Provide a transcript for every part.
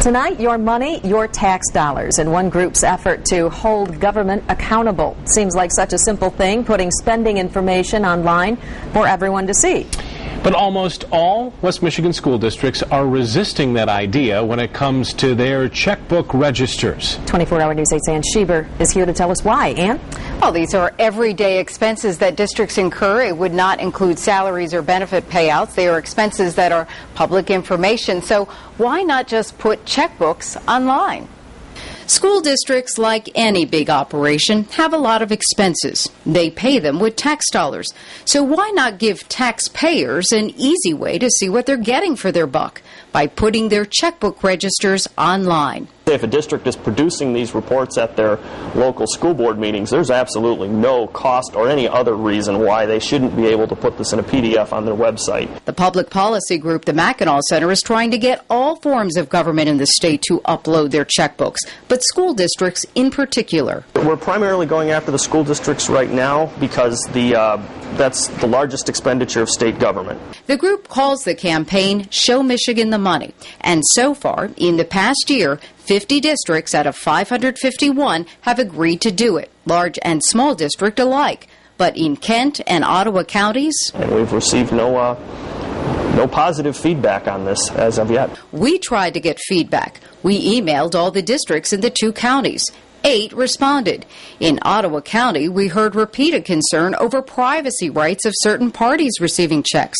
Tonight, your money, your tax dollars, and one group's effort to hold government accountable. Seems like such a simple thing, putting spending information online for everyone to see. But almost all West Michigan school districts are resisting that idea when it comes to their checkbook registers. 24-Hour News 8's Ann Schieber is here to tell us why. Ann? Well, these are everyday expenses that districts incur. It would not include salaries or benefit payouts. They are expenses that are public information. So why not just put checkbooks online? School districts, like any big operation, have a lot of expenses. They pay them with tax dollars. So why not give taxpayers an easy way to see what they're getting for their buck by putting their checkbook registers online? If a district is producing these reports at their local school board meetings, there's absolutely no cost or any other reason why they shouldn't be able to put this in a PDF on their website. The public policy group, the Mackinac Center, is trying to get all forms of government in the state to upload their checkbooks, but school districts in particular. We're primarily going after the school districts right now because that's the largest expenditure of state government. The group calls the campaign Show Michigan the Money, and so far, in the past year, 50 districts out of 551 have agreed to do it, large and small district alike. But in Kent and Ottawa counties, and we've received no positive feedback on this as of yet. We tried to get feedback. We emailed all the districts in the 2 counties. 8 responded. In Ottawa County, we heard repeated concern over privacy rights of certain parties receiving checks,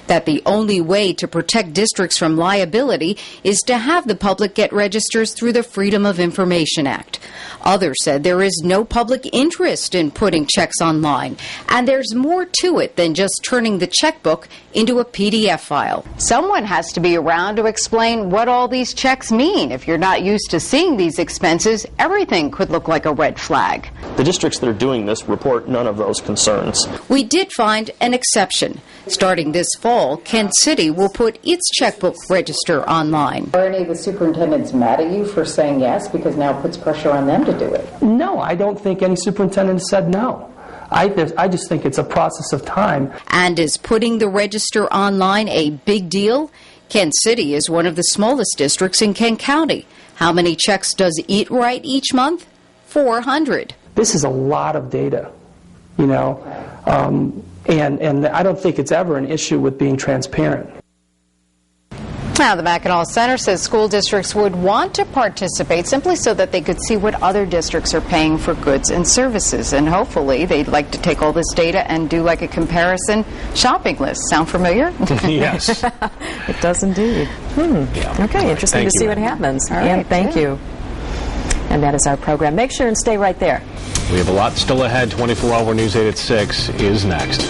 that the only way to protect districts from liability is to have the public get registers through the Freedom of Information Act. Others said there is no public interest in putting checks online, and there's more to it than just turning the checkbook into a PDF file. Someone has to be around to explain what all these checks mean. If you're not used to seeing these expenses, everything could look like a red flag. The districts that are doing this report none of those concerns. We did find an exception. Starting this fall, Kent City will put its checkbook register online. Are any of the superintendents mad at you for saying yes, because now it puts pressure on them to do it? No, I don't think any superintendent said no. I just think it's a process of time. And is putting the register online a big deal? Kent City is one of the smallest districts in Kent County. How many checks does it write each month? 400. This is a lot of data, you know, and I don't think it's ever an issue with being transparent. Now, the Mackinac Center says school districts would want to participate simply so that they could see what other districts are paying for goods and services. And hopefully they'd like to take all this data and do like a comparison shopping list. Sound familiar? Yes. It does indeed. Yeah. Okay, interesting to see what happens. All Ann, right, thank you. And that is our program. Make sure and stay right there. We have a lot still ahead. 24-Hour News 8 at 6 is next.